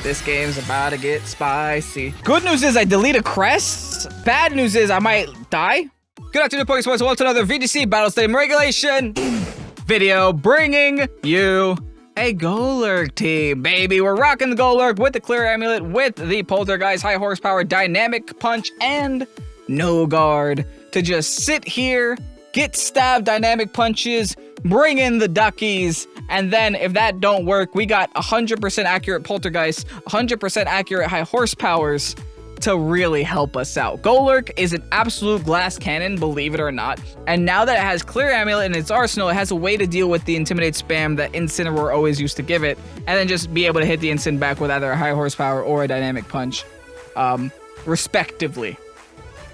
This game's about to get spicy. Good news is I deleted crests. Bad news is I might die. Good afternoon, Pokesports. Welcome to another VGC Battle Stadium Regulation video, bringing you a Golurk team, baby. We're rocking the Golurk with the Clear Amulet, with the Poltergeist, High Horsepower, Dynamic Punch, and no guard to just sit here, get stabbed Dynamic Punches, bring in the Duckies, and then if that don't work, we got 100% accurate Poltergeist, 100% accurate High Horsepowers to really help us out. Golurk is an absolute glass cannon, believe it or not, and now that it has Clear Amulet in its arsenal, it has a way to deal with the Intimidate spam that Incineroar always used to give it, and then just be able to hit the Incin back with either a High Horsepower or a Dynamic Punch, respectively.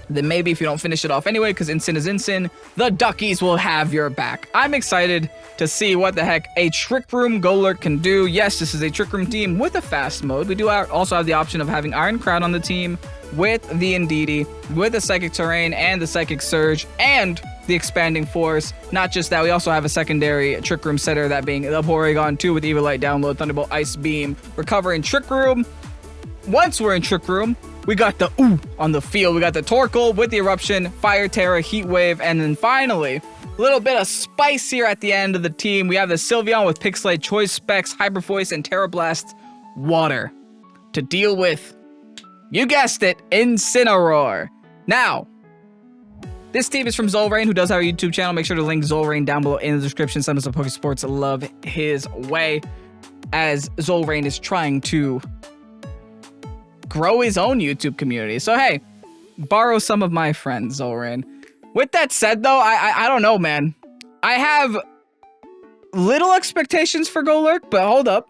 Then maybe if you don't finish it off anyway, because Incin is Incin, the Duckies will have your back. I'm excited to see what the heck a Trick Room Golurk can do. Yes, this is a Trick Room team with a fast mode. We do also have the option of having Iron Crown on the team with the Indeedee, with the Psychic Terrain and the Psychic Surge, and the Expanding Force. Not just that, we also have a secondary Trick Room setter, that being the Porygon 2 with Evil Light Download, Thunderbolt, Ice Beam. We're covering Trick Room. Once we're in Trick Room, we got the on the field. We got the Torkoal with the Eruption, Fire Terra, Heat Wave, and then finally, a little bit of spice here at the end of the team. We have the Sylveon with Pixelate, Choice Specs, Hyper Voice, and Terra Blast Water to deal with, you guessed it, Incineroar. Now, this team is from Zolrain, who does have a YouTube channel. Make sure to link Zolrain down below in the description. Send us a Pokesports love his way, as Zolrain is trying to grow his own YouTube community. So hey, borrow some of my friends, Zolrain. With that said though, I don't know, man. I have little expectations for Golurk, but hold up.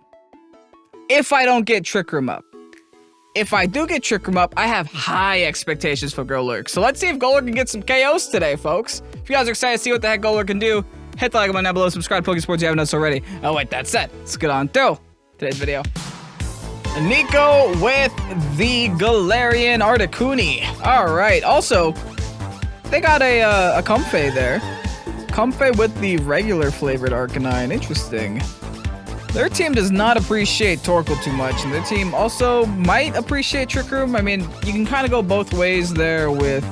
If I don't get Trick Room up. If I do get Trick Room up, I have high expectations for Golurk. So let's see if Golurk can get some KOs today, folks. If you guys are excited to see what the heck Golurk can do, hit the like button down below, subscribe to Pokesports if you haven't done so already. Oh, with that said, let's get on through today's video. Nico with the Galarian Articuno. All right. Also, they got a Comfey there. Comfey with the regular flavored Arcanine. Interesting. Their team does not appreciate Torkoal too much, and their team also might appreciate Trick Room. I mean, you can kind of go both ways there with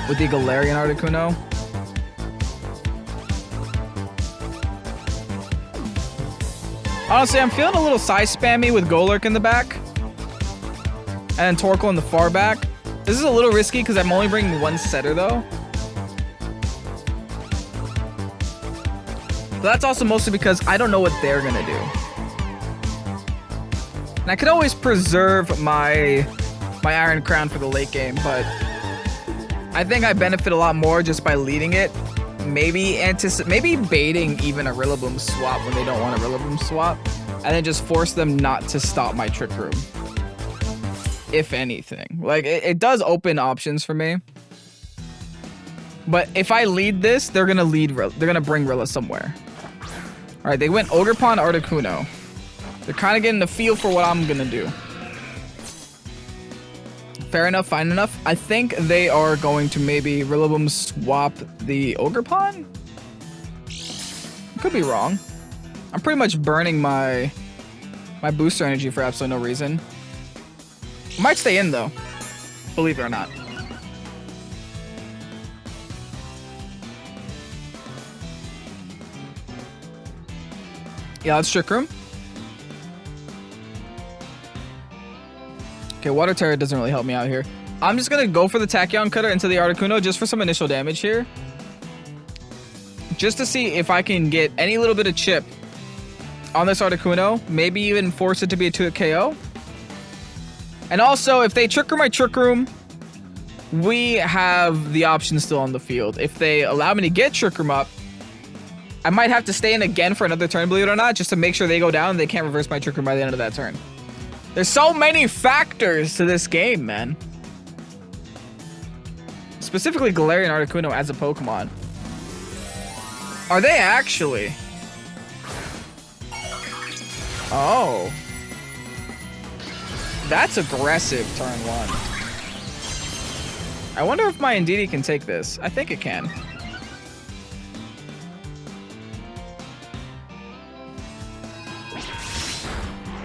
the Galarian Articuno. Honestly, I'm feeling a little size spammy with Golurk in the back, and then Torkoal in the far back. This is a little risky because I'm only bringing one setter though. But that's also mostly because I don't know what they're gonna do. And I could always preserve my Iron Crown for the late game, but I think I benefit a lot more just by leading it. Maybe baiting even a Rillaboom swap when they don't want a Rillaboom swap, and then just force them not to stop my Trick Room. If anything, like it does open options for me. But if I lead this, they're gonna bring Rilla somewhere. All right, they went Ogerpon, Articuno. They're kind of getting the feel for what I'm gonna do. Fair enough, fine enough. I think they are going to maybe Rillaboom swap the Ogerpon? Could be wrong. I'm pretty much burning my booster energy for absolutely no reason. Might stay in though, believe it or not. Yeah, let's Trick Room. Okay, Water Terror doesn't really help me out here. I'm just gonna go for the Tachyon Cutter into the Articuno just for some initial damage here. Just to see if I can get any little bit of chip on this Articuno. Maybe even force it to be a 2-hit KO. And also, if they Trick Room my Trick Room, we have the option still on the field. If they allow me to get Trick Room up, I might have to stay in again for another turn, believe it or not, just to make sure they go down and they can't reverse my Trick Room by the end of that turn. There's so many factors to this game, man. Specifically Galarian Articuno as a Pokemon. Are they actually? Oh. That's aggressive, turn one. I wonder if my Indeedee can take this. I think it can.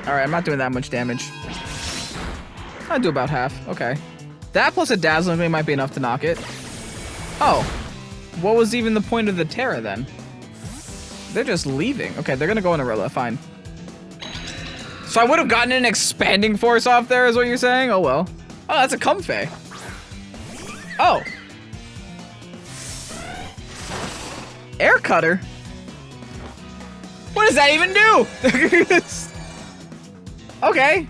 Alright, I'm not doing that much damage. I do about half. Okay. That plus a Dazzling Gleam might be enough to knock it. Oh. What was even the point of the Terra then? They're just leaving. Okay, they're gonna go in Arilla. Fine. So I would have gotten an Expanding Force off there, is what you're saying? Oh well. Oh, that's a Comfey. Oh. Air Cutter? What does that even do? Okay.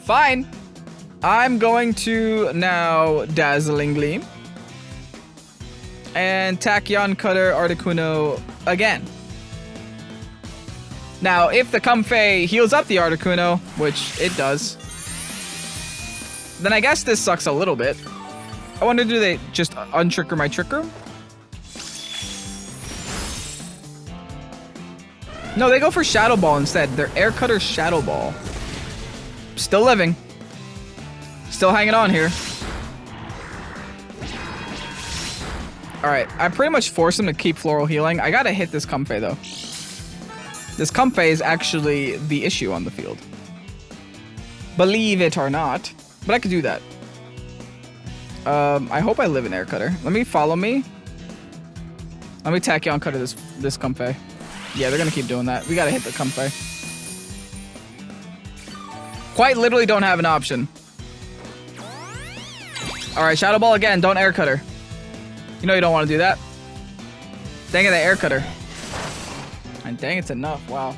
Fine. I'm going to now Dazzling Gleam. And Tachyon Cutter Articuno again. Now, if the Comfey heals up the Articuno, which it does, then I guess this sucks a little bit. I wonder, do they just untrigger my Trick Room? No, they go for Shadow Ball instead. They're Air Cutter Shadow Ball. Still living. Still hanging on here. Alright, I pretty much forced him to keep Floral Healing. I gotta hit this Comfey though. This Comfey is actually the issue on the field. Believe it or not. But I could do that. I hope I live in Air Cutter. Let me follow me. Let me Tachyon Cutter this Comfey. Yeah, they're gonna keep doing that. We gotta hit the Comfey. Quite literally don't have an option. Alright, Shadow Ball again. Don't Air Cutter. You know you don't want to do that. Dang it, the Air Cutter. And dang, it's enough. Wow.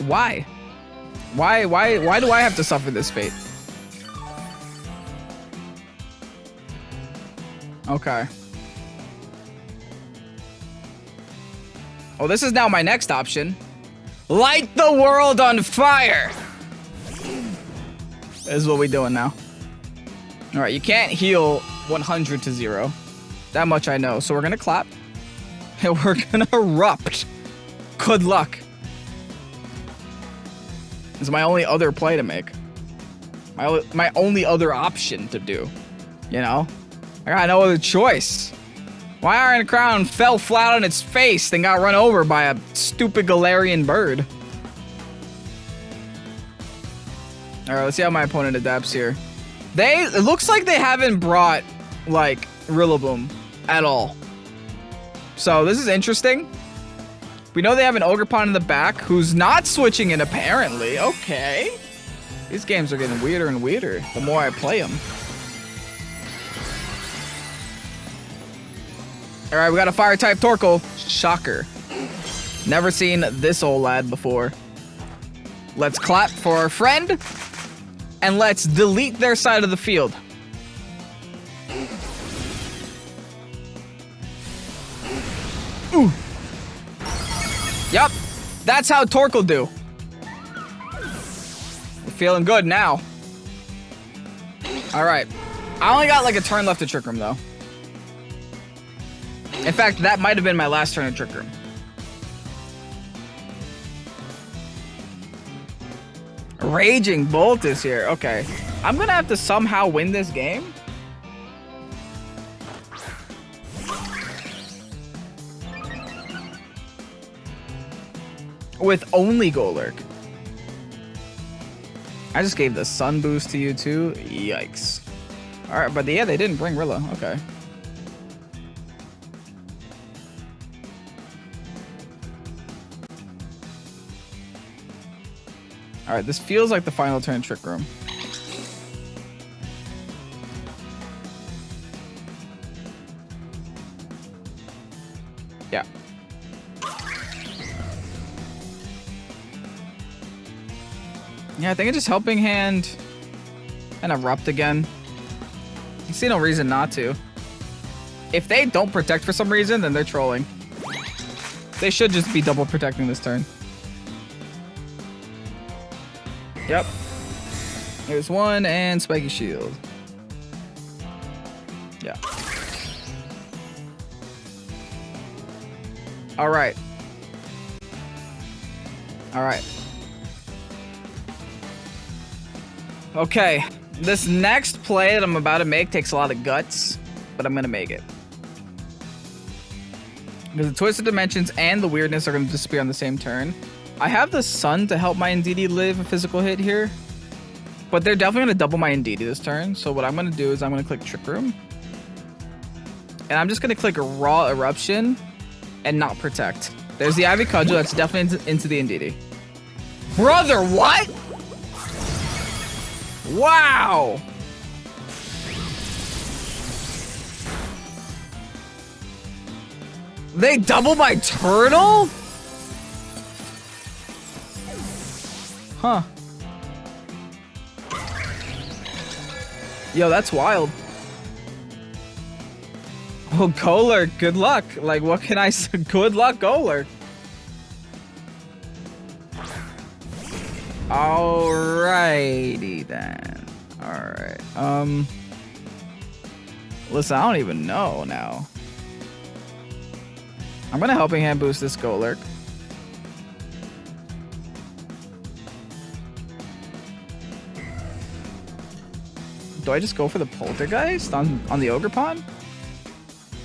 Why? Why do I have to suffer this fate? Okay. Oh, this is now my next option. Light the world on fire! This is what we're doing now. Alright, you can't heal 100 to 0. That much I know. So we're gonna clap. And we're gonna erupt. Good luck. This is my only other play to make. My only other option to do. You know? I got no other choice. My Iron Crown fell flat on its face, then got run over by a stupid Galarian bird. Alright, let's see how my opponent adapts here. It looks like they haven't brought, like, Rillaboom at all. So, this is interesting. We know they have an Ogerpon in the back who's not switching in, apparently. Okay. These games are getting weirder and weirder the more I play them. Alright, we got a Fire-type Torkoal. Shocker. Never seen this old lad before. Let's clap for our friend. And let's delete their side of the field. Ooh. Yep. That's how Torkoal do. We're feeling good now. Alright. I only got like a turn left to Trick Room though. In fact, that might have been my last turn of Trick Room. Raging Bolt is here. Okay. I'm gonna have to somehow win this game. With only Golurk. I just gave the Sun Boost to you too. Yikes. Alright, but yeah, they didn't bring Rilla. Okay. Alright, this feels like the final turn Trick Room. Yeah. Yeah, I think it's just Helping Hand and Erupt again. I see no reason not to. If they don't protect for some reason, then they're trolling. They should just be double protecting this turn. Yep. There's one and Spiky Shield. Yeah. Alright. Alright. Okay. This next play that I'm about to make takes a lot of guts, but I'm gonna make it. Because the Twisted Dimensions and the Weirdness are going to disappear on the same turn. I have the Sun to help my Indeedee live a physical hit here. But they're definitely going to double my Indeedee this turn. So what I'm going to do is I'm going to click Trick Room. And I'm just going to click Raw Eruption and not Protect. There's the Ivy Cudgel. That's definitely into the Indeedee. Brother, what? Wow. They double my turtle? Huh. Yo, that's wild. Oh, Golurk, good luck. Like, what can I say? Good luck, Golurk. Alrighty then. Alright. Listen, I don't even know now. I'm gonna Helping Hand boost this Golurk. Do I just go for the Poltergeist on the Ogerpon?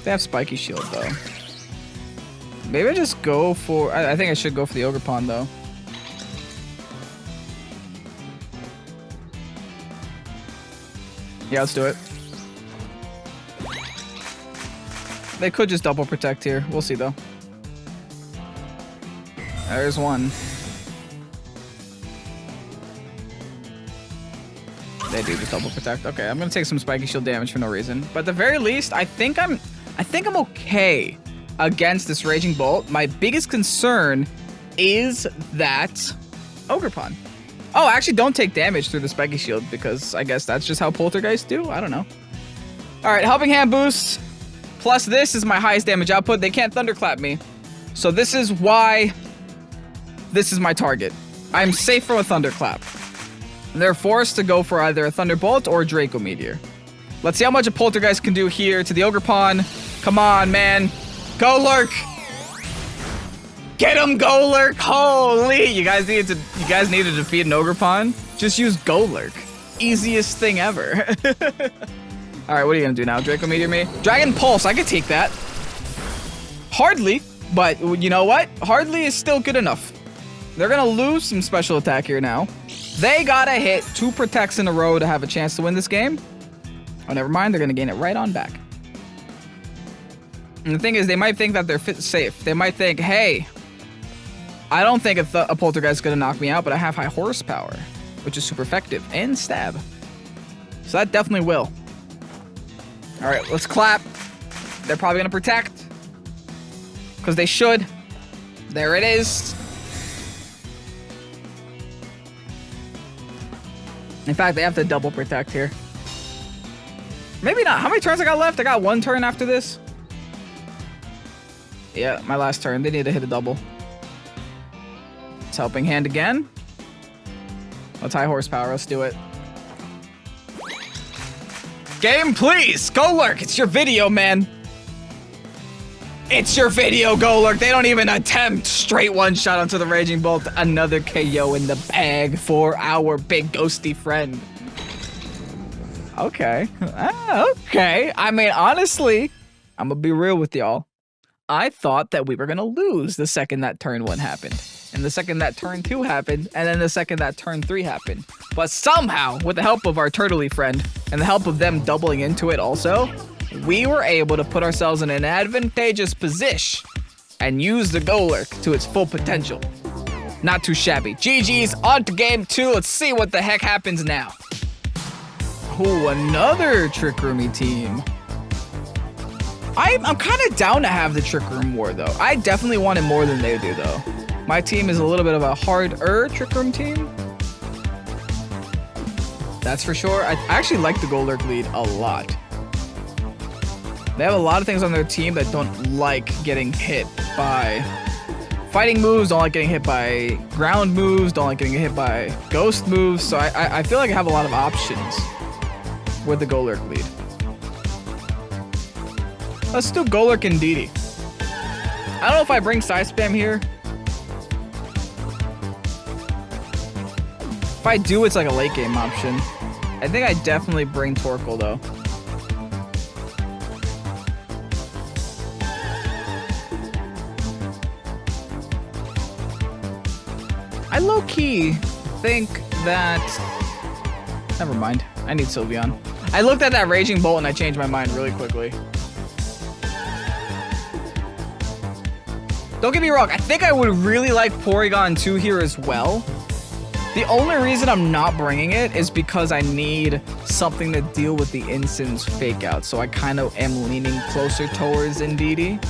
They have Spiky Shield though. Maybe I just go for... I think I should go for the Ogerpon though. Yeah, let's do it. They could just double protect here. We'll see though. There's one. They do just double protect. Okay, I'm gonna take some Spiky Shield damage for no reason. But at the very least, I think I'm okay against this Raging Bolt. My biggest concern is that Ogerpon. Oh, I actually don't take damage through the Spiky Shield because I guess that's just how Poltergeists do. I don't know. All right, Helping Hand boost. Plus this is my highest damage output. They can't Thunderclap me. So this is why this is my target. I'm safe from a Thunderclap. They're forced to go for either a Thunderbolt or a Draco Meteor. Let's see how much a Poltergeist can do here to the Ogerpon. Come on, man. Golurk. Get him, Golurk. Holy, you guys need to defeat an Ogerpon? Just use Golurk. Easiest thing ever. All right, what are you gonna do now? Draco Meteor me? Dragon Pulse, I could take that. Hardly, but you know what? Hardly is still good enough. They're gonna lose some special attack here now. They gotta hit 2 protects in a row to have a chance to win this game. Oh, never mind, they're gonna gain it right on back. And the thing is, they might think that they're safe. They might think, hey, I don't think a Poltergeist is gonna knock me out, but I have high horsepower, which is super effective, and stab. So that definitely will. All right, let's clap. They're probably gonna protect. Because they should. There it is. In fact, they have to double protect here. Maybe not. How many turns I got left? I got 1 turn after this. Yeah, my last turn. They need to hit a double. It's Helping Hand again. Let's high horsepower. Let's do it. Game, please! Golurk, it's your video, man. It's your video, Golurk. They don't even attempt. Straight one shot onto the Raging Bolt. Another KO in the bag for our big ghosty friend. Okay. Okay. I mean, honestly, I'm gonna be real with y'all. I thought that we were gonna lose the second that turn 1 happened. And the second that turn 2 happened, and then the second that turn 3 happened. But somehow, with the help of our turtley friend, and the help of them doubling into it also, we were able to put ourselves in an advantageous position and use the Golurk to its full potential. Not too shabby. GG's, on to game 2. Let's see what the heck happens now. Ooh, another Trick Roomy team. I'm kind of down to have the Trick Room War, though. I definitely want it more than they do, though. My team is a little bit of a harder Trick Room team. That's for sure. I actually like the Golurk lead a lot. They have a lot of things on their team that don't like getting hit by fighting moves, don't like getting hit by ground moves, don't like getting hit by ghost moves. So I feel like I have a lot of options with the Golurk lead. Let's do Golurk and Indeedee. I don't know if I bring side spam here. If I do, it's like a late game option. I think I definitely bring Torkoal though. I low-key think that... Never mind. I need Sylveon. I looked at that Raging Bolt and I changed my mind really quickly. Don't get me wrong. I think I would really like Porygon 2 here as well. The only reason I'm not bringing it is because I need something to deal with the Incense fake out. So I kind of am leaning closer towards Indeedee.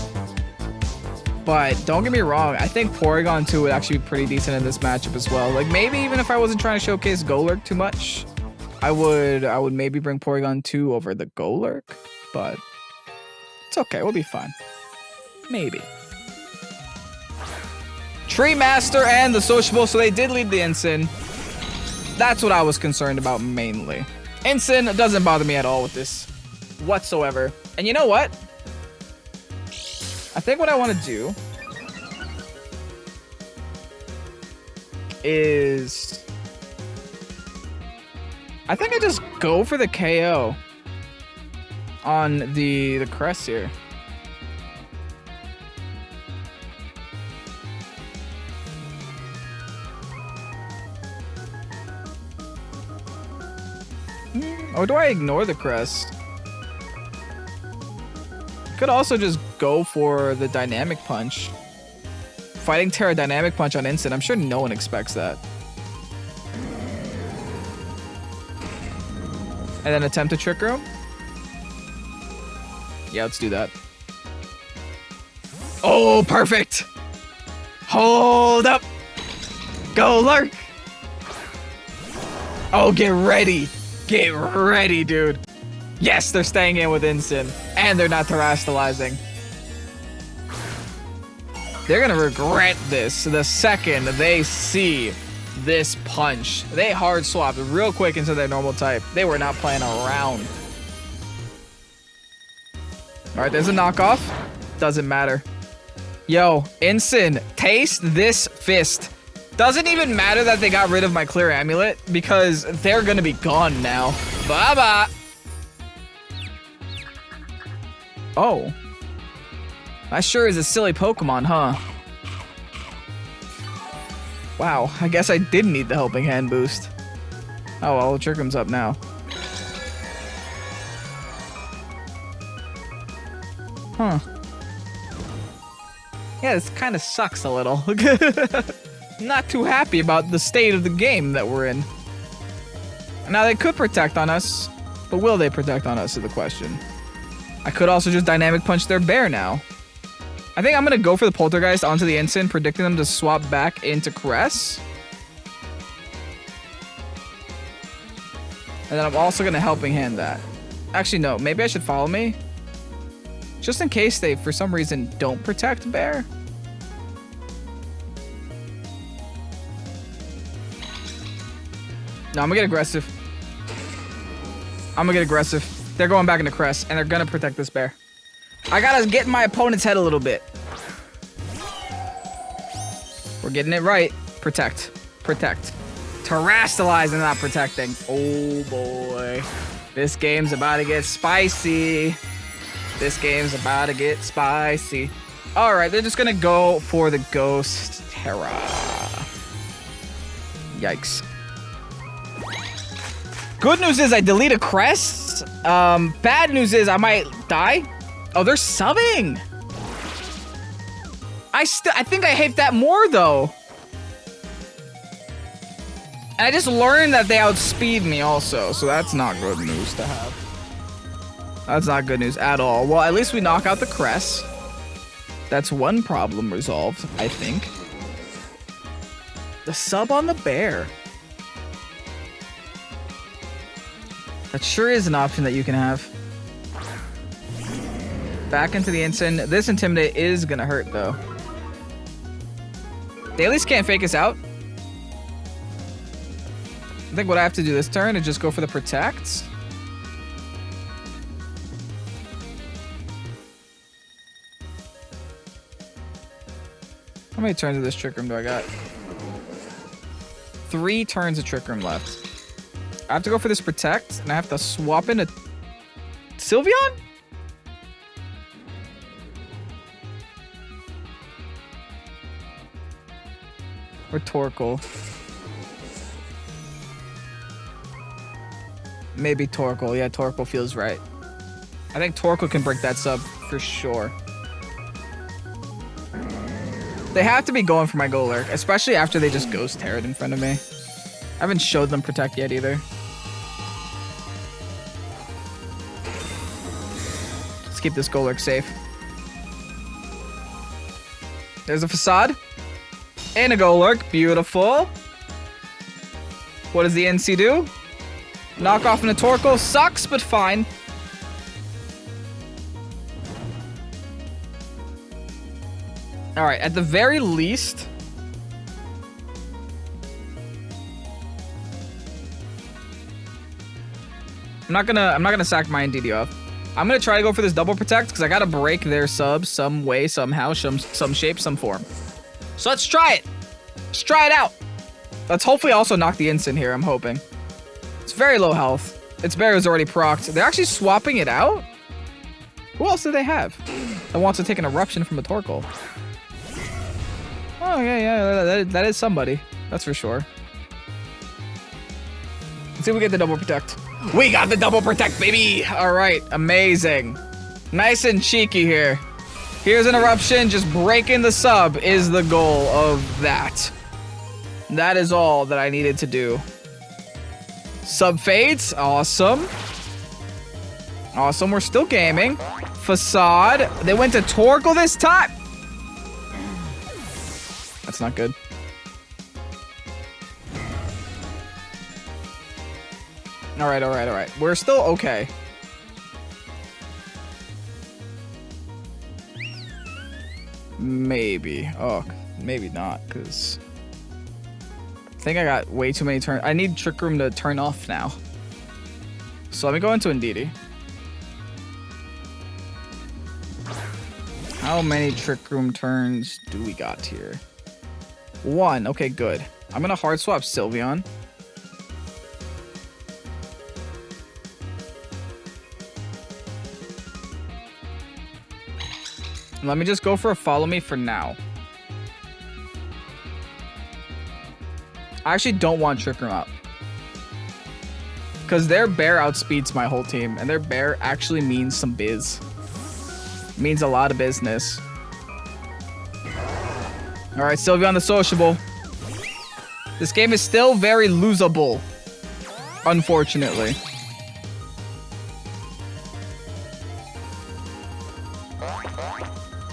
But don't get me wrong, I think Porygon 2 would actually be pretty decent in this matchup as well. Like maybe even if I wasn't trying to showcase Golurk too much, I would maybe bring Porygon 2 over the Golurk, but it's okay, we'll be fine. Maybe. Tree Master and the Sociable, so they did lead the Ensign. That's what I was concerned about mainly. Ensign doesn't bother me at all with this whatsoever. And you know what? I think what I want to do is... I think I just go for the KO on the crest here. Or do I ignore the crest? Could also just go for the Dynamic Punch. Fighting Terra Dynamic Punch on instant. I'm sure no one expects that. And then attempt a Trick Room? Yeah, let's do that. Oh, perfect! Hold up! Golurk! Oh, get ready! Get ready, dude! Yes, they're staying in with instant. And they're not terastallizing. They're gonna regret this the second they see this punch. They hard swapped real quick into their normal type. They were not playing around. Alright, there's a knockoff. Doesn't matter. Yo, Ensign, taste this fist. Doesn't even matter that they got rid of my clear amulet because they're gonna be gone now. Bye-bye. Oh. That sure is a silly Pokemon, huh? Wow, I guess I did need the Helping Hand boost. Oh well, the Trick Room's up now. Huh. Yeah, this kind of sucks a little. Not too happy about the state of the game that we're in. Now, they could protect on us, but will they protect on us is the question. I could also just Dynamic Punch their bear now. I think I'm going to go for the Poltergeist onto the Ensign, predicting them to swap back into Caress. And then I'm also going to Helping Hand that. Actually, no. Maybe I should follow me. Just in case they, for some reason, don't protect bear. No, I'm going to get aggressive. I'm going to get aggressive. They're going back into Crest, and they're going to protect this bear. I got to get in my opponent's head a little bit. We're getting it right. Protect. Protect. Terastallize and not protecting. Oh, boy. This game's about to get spicy. This game's about to get spicy. All right, they're just going to go for the Ghost Terra. Yikes. Good news is I delete a crest. Bad news is I might die. Oh, they're subbing. I think I hate that more though. And I just learned that they outspeed me also, so that's not good news to have. That's not good news at all. Well, at least we knock out the crest. That's one problem resolved, I think. The sub on the bear. That sure is an option that you can have. Back into the Ensign. This Intimidate is gonna hurt though. They at least can't fake us out. I think what I have to do this turn is just go for the Protect. How many turns of this Trick Room do I got? 3 turns of Trick Room left. I have to go for this Protect, and I have to swap in a Sylveon? Or Torkoal. Maybe Torkoal. Yeah, Torkoal feels right. I think Torkoal can break that sub for sure. They have to be going for my Golurk, especially after they just Ghost Terrored in front of me. I haven't showed them Protect yet either. Let's keep this Golurk safe. There's a Facade. And a Golurk. Beautiful. What does the NC do? Knock off into Torkoal. Sucks, but fine. Alright, at the very least... I'm not gonna sack my DD off. I'm gonna try to go for this double protect because I gotta break their sub some way, somehow, some shape, some form. So let's try it. Let's try it out. Let's hopefully also knock the instant here, I'm hoping. It's very low health. Its bear is already procced. They're actually swapping it out? Who else do they have that wants to take an eruption from a Torkoal? Oh, yeah, that is somebody. That's for sure. Let's see if we get the double protect. We got the double protect, baby! Alright, amazing. Nice and cheeky here. Here's an eruption, just breaking the sub is the goal of that. That is all that I needed to do. Sub fades, awesome. Awesome, we're still gaming. Facade, they went to Torkoal this time. That's not good. Alright. We're still okay. Maybe. Oh, maybe not, because... I think I got way too many turns. I need Trick Room to turn off now. So let me go into Indeedee. How many Trick Room turns do we got here? 1. Okay, good. I'm going to hard swap Sylveon. Let me just go for a follow me for now. I actually don't want Trick Room out. Because their bear outspeeds my whole team. And their bear actually means some biz. Means a lot of business. Alright, Sylveon the Sociable. This game is still very losable. Unfortunately.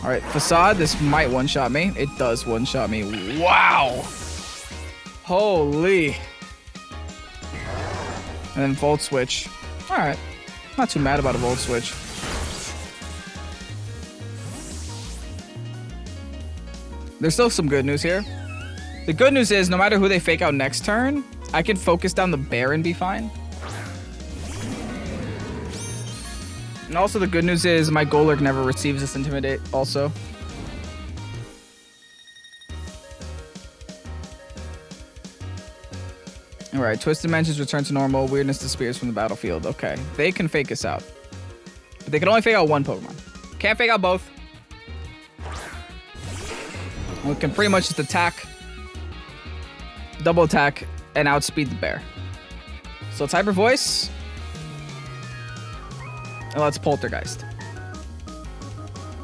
Alright, Facade, this might one-shot me. It does one-shot me. Wow! Holy. And then Volt Switch. Alright. Not too mad about a Volt Switch. There's still some good news here. The good news is, no matter who they fake out next turn, I can focus down the bear and be fine. And also the good news is my Golurk never receives this Intimidate also. Alright, Twisted Dimensions return to normal. Weirdness disappears from the battlefield. Okay, they can fake us out. But they can only fake out one Pokemon. Can't fake out both. We can pretty much just attack, double attack, and outspeed the bear. So it's Hyper Voice. And let's Poltergeist.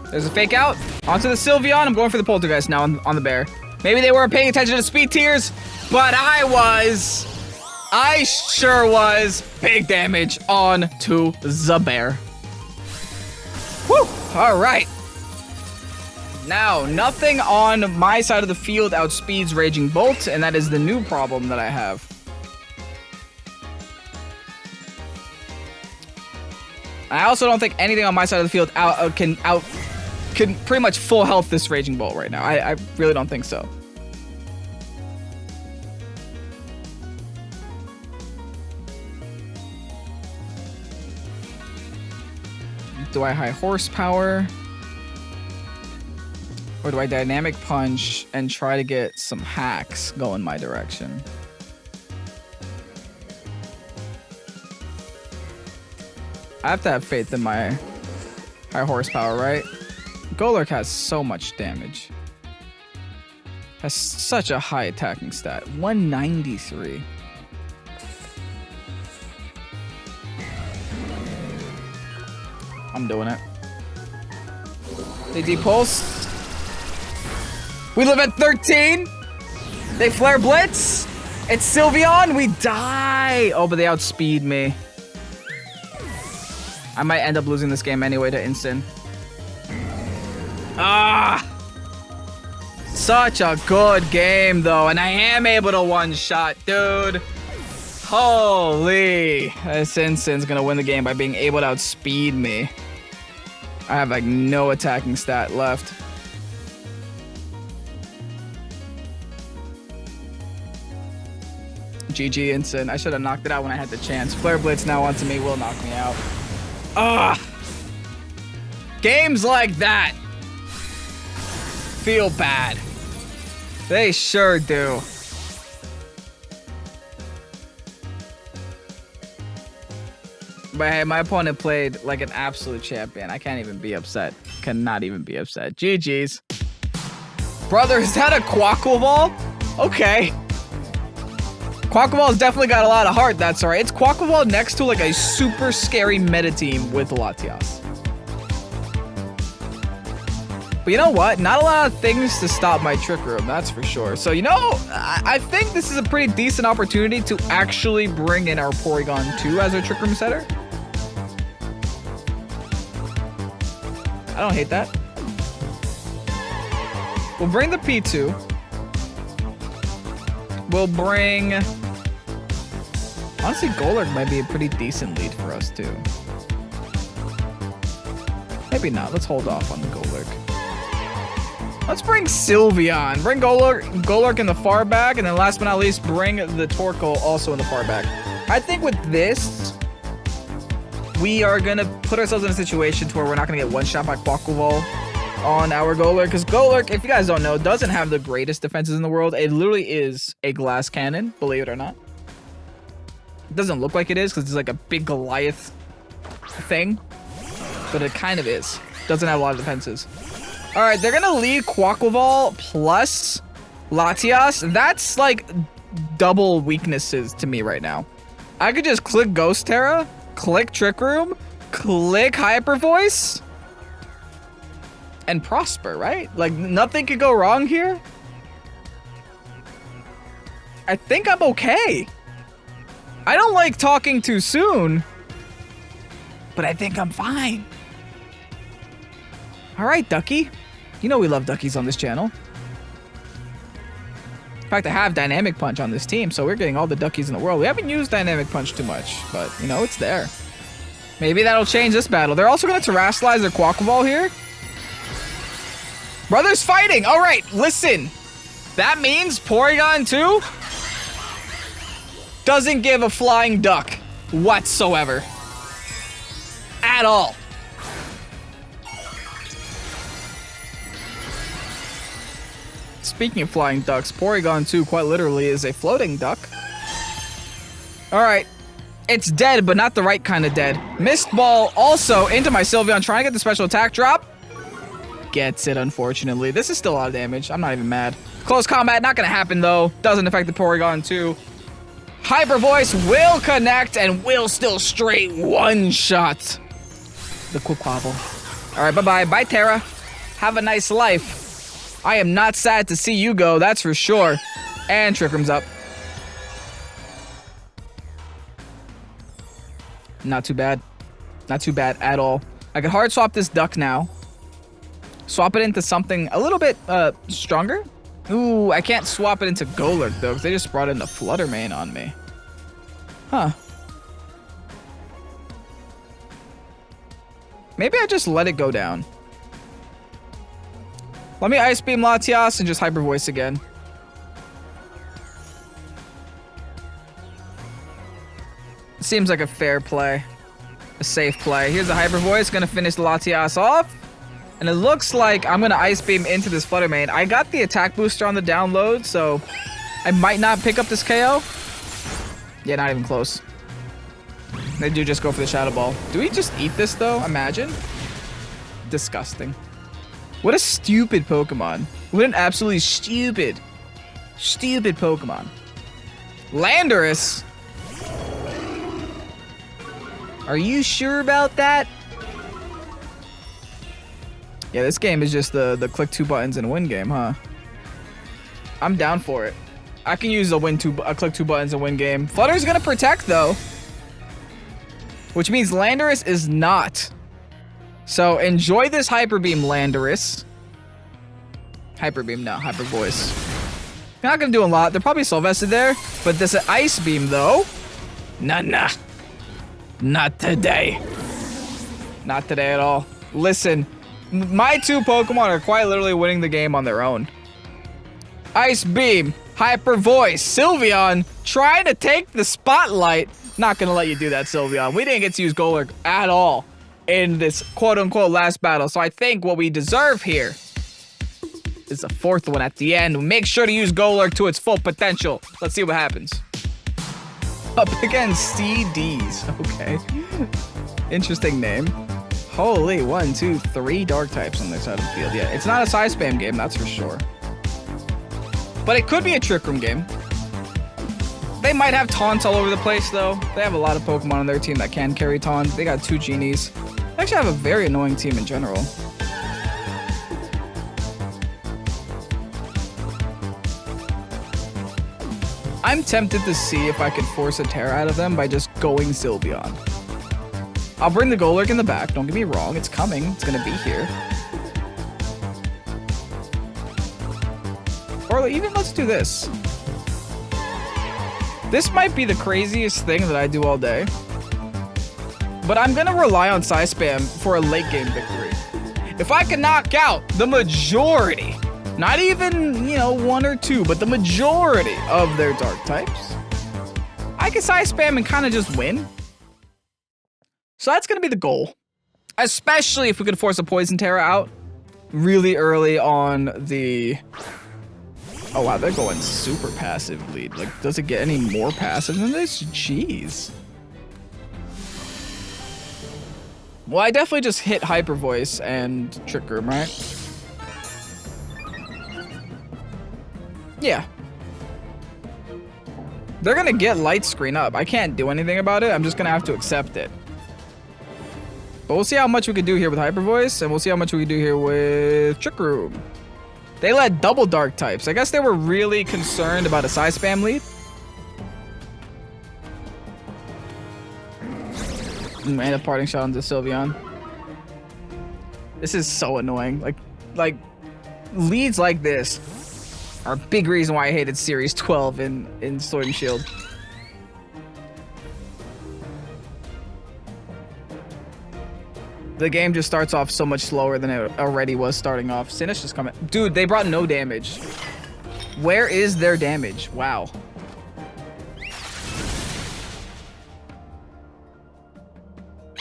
There's a fake out. Onto the Sylveon. I'm going for the Poltergeist now on the bear. Maybe they weren't paying attention to speed tiers, but I was. I sure was. Big damage on to the bear. Woo! All right. Now, nothing on my side of the field outspeeds Raging Bolt, and that is the new problem that I have. I also don't think anything on my side of the field can pretty much full health this Raging Bolt right now. I really don't think so. Do I high horsepower? Or do I dynamic punch and try to get some hacks going my direction? I have to have faith in my high horsepower, right? Golurk has so much damage. Has such a high attacking stat. 193. I'm doing it. They depulse. We live at 13. They flare blitz. It's Sylveon. We die. Oh, but they outspeed me. I might end up losing this game anyway to Instant. Ah. Such a good game, though. And I am able to one-shot, dude. Holy. This Instant's going to win the game by being able to outspeed me. I have, like, no attacking stat left. GG Instant. I should have knocked it out when I had the chance. Flare Blitz now onto me will knock me out. Ugh. Games like that feel bad. They sure do. But hey, my opponent played like an absolute champion. I can't even be upset. Cannot even be upset. GG's. Brother, is that a Quaquaval? Okay. Quaquaval's definitely got a lot of heart, that's alright. It's Quaquaval next to like a super scary meta team with Latias. But you know what? Not a lot of things to stop my Trick Room, that's for sure. So, you know, I think this is a pretty decent opportunity to actually bring in our Porygon 2 as our Trick Room setter. I don't hate that. We'll bring the P2. We'll bring... Honestly, Golurk might be a pretty decent lead for us, too. Maybe not. Let's hold off on the Golurk. Let's bring Sylveon. Bring Golurk in the far back, and then last but not least, bring the Torkoal also in the far back. I think with this, we are going to put ourselves in a situation to where we're not going to get one-shot by Quaquaval on our Golurk. Because Golurk, if you guys don't know, doesn't have the greatest defenses in the world. It literally is a glass cannon, believe it or not. It doesn't look like it is because it's like a big Goliath thing. But it kind of is. Doesn't have a lot of defenses. Alright, they're going to lead Quaquaval plus Latias. That's like double weaknesses to me right now. I could just click Ghost Terra, click Trick Room, click Hyper Voice, and prosper, right? Like, nothing could go wrong here. I think I'm okay. I don't like talking too soon, but I think I'm fine. All right, Ducky. You know we love Duckies on this channel. In fact, I have Dynamic Punch on this team, so we're getting all the Duckies in the world. We haven't used Dynamic Punch too much, but, you know, it's there. Maybe that'll change this battle. They're also going to Terrasilize their Quaquaval here. Brothers fighting. All right, listen. That means Porygon 2 doesn't give a flying duck whatsoever. At all. Speaking of flying ducks, Porygon 2 quite literally is a floating duck. Alright. It's dead, but not the right kind of dead. Mist Ball also into my Sylveon, trying to get the special attack drop. Gets it, unfortunately. This is still a lot of damage. I'm not even mad. Close combat, not going to happen, though. Doesn't affect the Porygon 2. Hyper Voice will connect and will still straight one-shot the Quaquaval. Alright, bye-bye. Bye, Terra. Have a nice life. I am not sad to see you go, that's for sure. And Trick Room's up. Not too bad. Not too bad at all. I could hard swap this duck now. Swap it into something a little bit stronger. Ooh, I can't swap it into Golurk, though, because they just brought in the Flutter Mane on me. Huh. Maybe I just let it go down. Let me Ice Beam Latias and just Hyper Voice again. Seems like a fair play. A safe play. Here's a Hyper Voice. Gonna finish Latias off. And it looks like I'm gonna Ice Beam into this Flutter Mane. I got the attack booster on the download, so I might not pick up this KO. Yeah, not even close. They do just go for the Shadow Ball. Do we just eat this, though? Imagine. Disgusting. What a stupid Pokemon. What an absolutely stupid Stupid Pokemon. Landorus? Are you sure about that? Yeah, this game is just the click 2 buttons and win game, huh? I'm down for it. I can use a click 2 buttons and win game. Flutter's gonna protect though, which means Landorus is not. So enjoy this Hyper Beam, Landorus. Hyper Beam, no, Hyper Voice. You're not gonna do a lot. They're probably Soul Vested there, but this Ice Beam though. Nah. Not today. Not today at all. Listen, my 2 Pokemon are quite literally winning the game on their own. Ice Beam, Hyper Voice, Sylveon trying to take the spotlight. Not gonna let you do that, Sylveon. We didn't get to use Golurk at all in this quote-unquote last battle. So I think what we deserve here is a 4th one at the end. Make sure to use Golurk to its full potential. Let's see what happens. Up against CDs. Okay. Interesting name. Holy, 1, 2, 3 dark types on their side of the field. Yeah, it's not a size spam game, that's for sure. But it could be a Trick Room game. They might have taunts all over the place, though. They have a lot of Pokemon on their team that can carry taunt. They got 2 genies. They actually have a very annoying team in general. I'm tempted to see if I could force a Terra out of them by just going Sylveon. I'll bring the Golurk in the back. Don't get me wrong. It's coming. It's going to be here. Or even let's do this. This might be the craziest thing that I do all day. But I'm going to rely on Size Spam for a late game victory. If I can knock out the majority, not even, 1 or 2, but the majority of their dark types, I can Size Spam and kind of just win. So that's going to be the goal. Especially if we could force a Poison Terra out really early on the... Oh wow, they're going super passive lead. Like, does it get any more passive than this? Jeez. Well, I definitely just hit Hyper Voice and Trick Room, right? Yeah. They're gonna get Light Screen up. I can't do anything about it. I'm just gonna have to accept it. But we'll see how much we can do here with Hyper Voice, and we'll see how much we can do here with Trick Room. They let double dark types. I guess they were really concerned about a size spam lead. And a parting shot onto Sylveon. This is so annoying. Like leads like this are a big reason why I hated Series 12 in Sword and Shield. The game just starts off so much slower than it already was starting off. Sinnoh's just coming. Dude, they brought no damage. Where is their damage? Wow.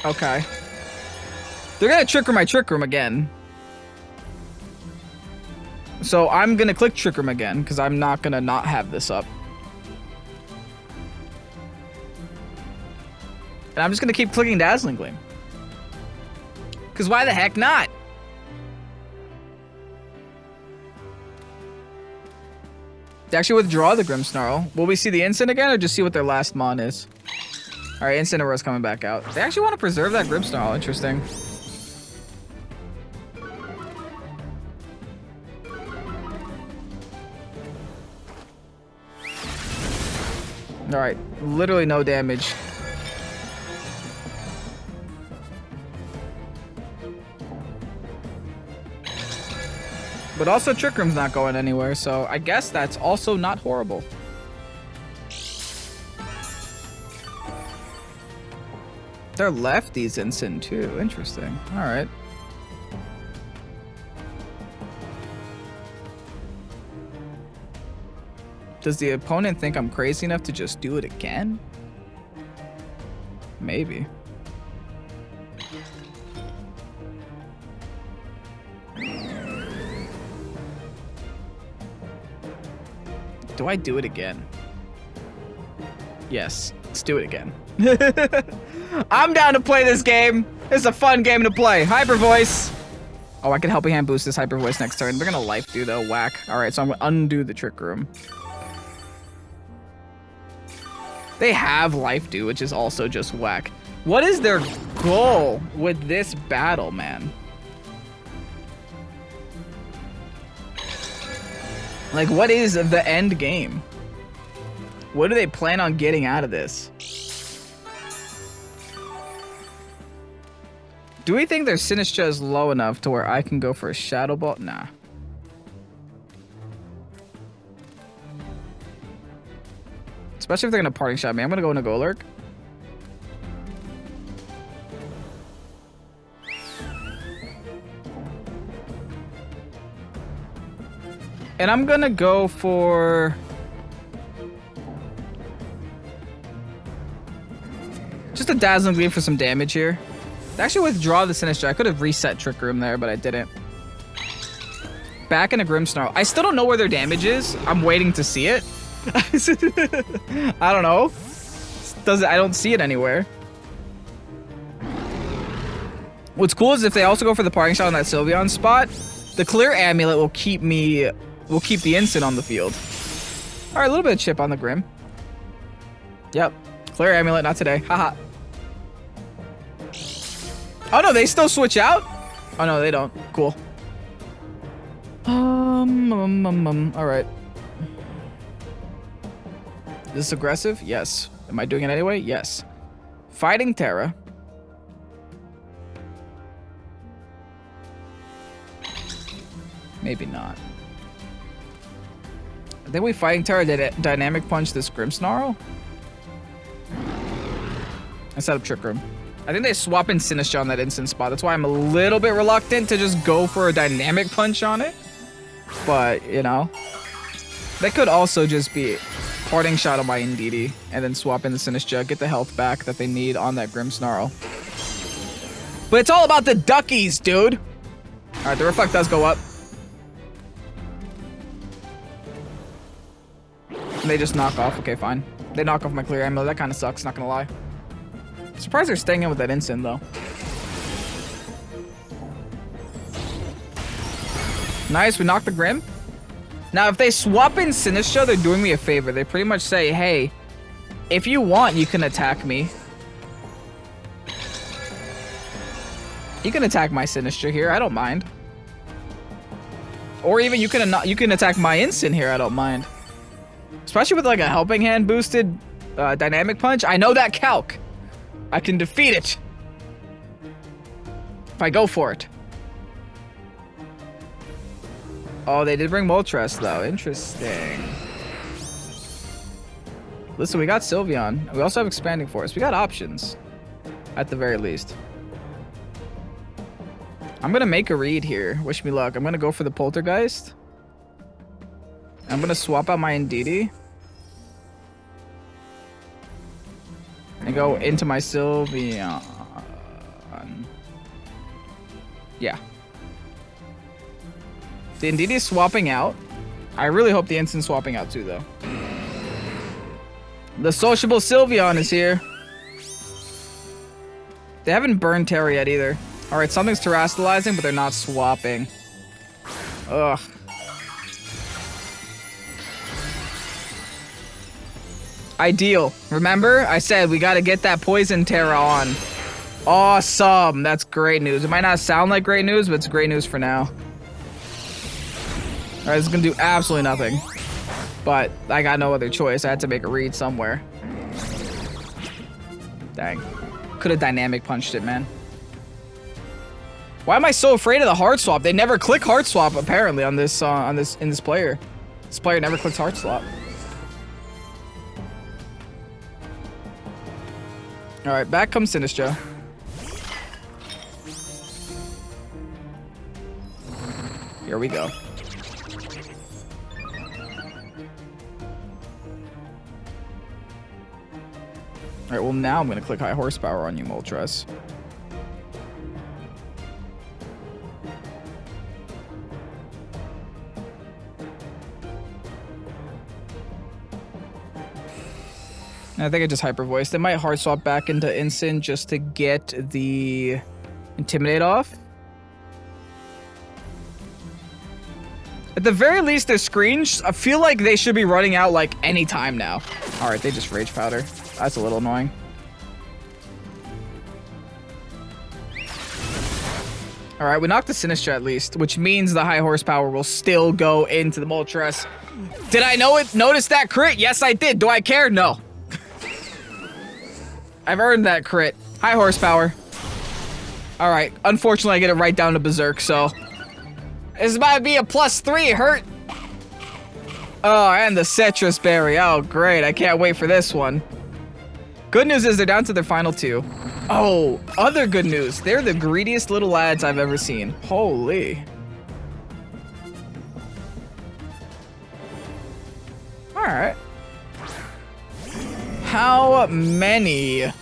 Okay. They're gonna Trick Room my Trick Room again. So I'm gonna click Trick Room again, because I'm not gonna not have this up. And I'm just gonna keep clicking Dazzling Gleam. Because why the heck not? They actually withdraw the Grimmsnarl. Will we see the Instant again, or just see what their last mon is? Alright, Incineroar's coming back out. They actually want to preserve that Grimmsnarl. Interesting. Alright, literally no damage. But also Trick Room's not going anywhere, so I guess that's also not horrible. Their lefty's Instant too. Interesting. Alright. Does the opponent think I'm crazy enough to just do it again? Maybe. Do I do it again? Yes, let's do it again. I'm down to play this game. It's a fun game to play. Hyper Voice. Oh, I can Helping Hand boost this Hyper Voice next turn. They're gonna Life do though. Whack. All right, so I'm gonna undo the Trick Room. They have life dew, which is also just whack. What is their goal with this battle, man? Like, what is the end game? What do they plan on getting out of this? Do we think their Sinistcha is low enough to where I can go for a Shadow Ball? Nah. Especially if they're gonna parting shot me. I'm gonna go into Golurk. And I'm gonna go for... just a Dazzling Gleam for some damage here. Actually withdraw the Sinistcha. I could have reset Trick Room there, but I didn't. Back in a Grimmsnarl. I still don't know where their damage is. I'm waiting to see it. I don't know. I don't see it anywhere. What's cool is if they also go for the parting shot on that Sylveon spot, the clear amulet will keep the instant on the field. All right, a little bit of chip on the Grim. Yep, clear amulet, not today. Haha. Oh no, they still switch out? Oh no, they don't. Cool. All right. Is this aggressive? Yes. Am I doing it anyway? Yes. Fighting Terra. Maybe not. I think we Fighting Terra did Dynamic Punch this Grimmsnarl. I set up Trick Room. I think they swap in Sinistcha on that instant spot. That's why I'm a little bit reluctant to just go for a Dynamic Punch on it. But, you know. That could also just be parting shot on my Indeedee and then swap in the Sinistcha, get the health back that they need on that Grimmsnarl. But it's all about the duckies, dude. All right, the Reflect does go up. And they just knock off. Okay, fine. They knock off my clear ammo. That kind of sucks, not gonna lie. Surprised they're staying in with that instant, though. Nice, we knocked the Grim. Now, if they swap in Sinistcha, they're doing me a favor. They pretty much say, hey, if you want, you can attack me. You can attack my Sinistcha here. I don't mind. Or even you can attack my instant here. I don't mind. Especially with like a Helping Hand boosted Dynamic Punch. I know that calc. I can defeat it if I go for it. Oh, they did bring Moltres, though. Interesting. Listen, we got Sylveon. We also have Expanding Force. We got options, at the very least. I'm going to make a read here. Wish me luck. I'm going to go for the Poltergeist. I'm going to swap out my Indeedee. And go into my Sylveon. Yeah. The Indeedee is swapping out. I really hope the instant swapping out too, though. The sociable Sylveon is here. They haven't burned Terra yet either. Alright, something's terastallizing, but they're not swapping. Ugh. Ideal. Remember? I said we gotta get that Poison Terra on. Awesome. That's great news. It might not sound like great news, but it's great news for now. Alright, this is gonna do absolutely nothing. But I got no other choice. I had to make a read somewhere. Dang. Could have Dynamic Punched it, man. Why am I so afraid of the Heart Swap? They never click Heart Swap, apparently, on this player. This player never clicks Heart Swap. Alright, back comes Sinistcha. Here we go. Alright, well now I'm going to click High Horsepower on you, Moltres. I think I just Hyper Voiced. They might Hard Swap back into Instant just to get the Intimidate off. At the very least, their screens, I feel like they should be running out like any time now. Alright, they just Rage Powder. That's a little annoying. All right, we knocked the Sinistra at least, which means the high horsepower will still go into the Moltres. Did I notice that crit? Yes, I did. Do I care? No. I've earned that crit. High horsepower. All right, unfortunately, I get it right down to Berserk, so. This might be a +3, hurt. Oh, and the Citrus Berry. Oh, great. I can't wait for this one. Good news is they're down to their final 2. Oh, other good news. They're the greediest little lads I've ever seen. Holy. All right. How many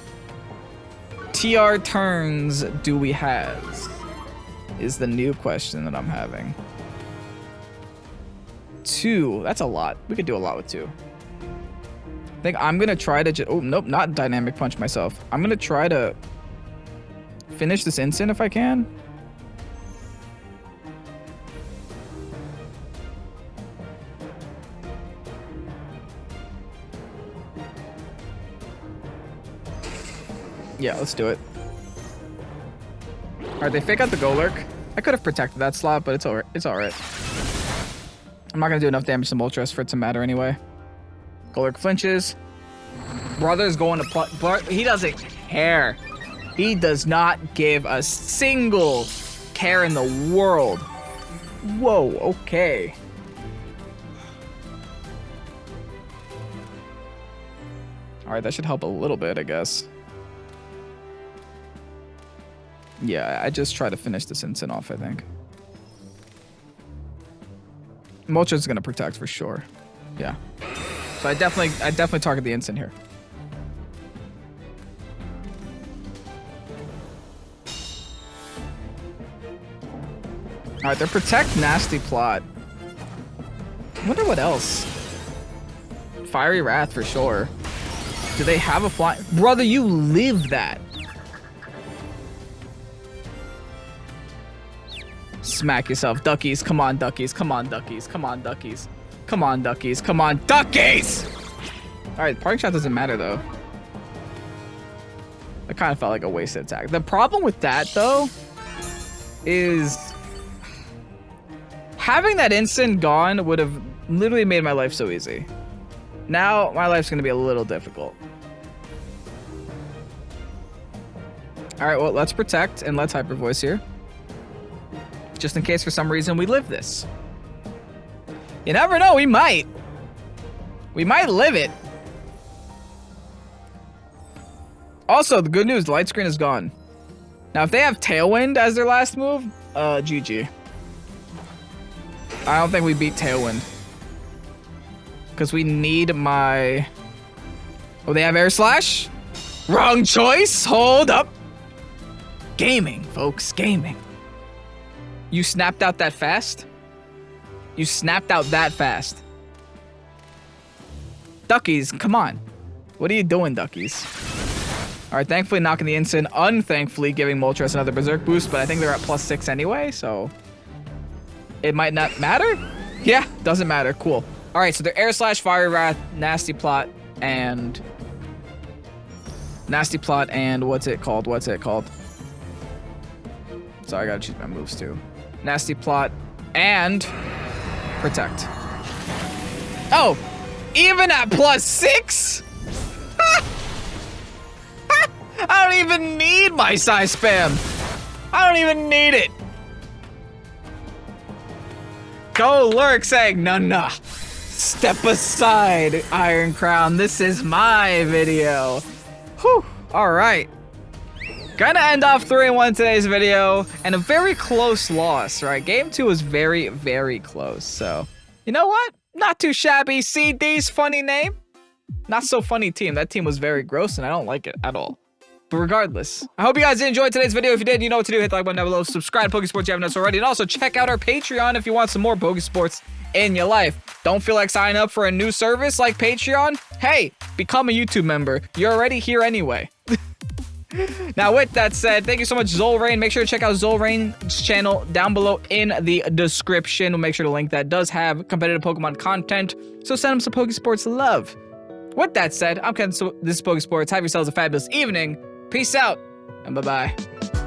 TR turns do we have? Is the new question that I'm having. 2. That's a lot. We could do a lot with 2. I think I'm gonna try to oh, nope, not dynamic punch myself. I'm gonna try to finish this instant if I can. Yeah, let's do it. All right, they fake out the Golurk. I could have protected that slot, but it's all right. It's all right. I'm not gonna do enough damage to Moltres for it to matter anyway. Golurk flinches. Brother's going to he doesn't care. He does not give a single care in the world. Whoa, okay. All right, that should help a little bit, I guess. Yeah, I just try to finish this instant off, I think. Moltres is gonna protect for sure. Yeah. So I definitely target the instant here. All right, their protect nasty plot. I wonder what else. Fiery Wrath for sure. Do they have a fly? Brother, you live that. Smack yourself, duckies. Come on, duckies. Come on, duckies. Come on, duckies. Come on, duckies. Come on, duckies! All right, parting shot doesn't matter though. It kind of felt like a wasted attack. The problem with that though is having that instant gone would have literally made my life so easy. Now my life's gonna be a little difficult. All right, well, let's protect and let's hyper voice here. Just in case for some reason we live this. You never know, we might. We might live it. Also, the good news, the light screen is gone. Now, if they have Tailwind as their last move, GG. I don't think we beat Tailwind. Because we need my... Oh, they have Air Slash? Wrong choice. Hold up. Gaming, folks, gaming. You snapped out that fast? You snapped out that fast. Duckies, come on. What are you doing, duckies? All right, thankfully knocking the instant. Unthankfully giving Moltres another Berserk boost, but I think they're at +6 anyway, so... It might not matter? Yeah, doesn't matter. Cool. All right, so they're Air Slash, Fiery Wrath, Nasty Plot, and... Nasty Plot, and what's it called? Sorry, I gotta choose my moves too. Nasty Plot, and... Protect. Oh! Even at +6? I don't even need my size spam. I don't even need it. Golurk saying, nah. Step aside, Iron Crown. This is my video. Whew. All right. Gonna end off 3-1 today's video, and a very close loss, right? Game 2 was very, very close. So, you know what? Not too shabby. CD's funny name. Not so funny team. That team was very gross, and I don't like it at all. But regardless, I hope you guys enjoyed today's video. If you did, you know what to do. Hit the like button down below. Subscribe to Pokesports if you haven't done so already. And also check out our Patreon if you want some more Pokesports in your life. Don't feel like signing up for a new service like Patreon? Hey, become a YouTube member. You're already here anyway. Now, with that said, thank you so much, Zolrain. Make sure to check out Zolrain's channel down below in the description. We'll make sure to link that. Does have competitive Pokemon content, so send him some Pokesports love. With that said, I'm Ken. This is Pokesports. Have yourselves a fabulous evening. Peace out, and bye-bye.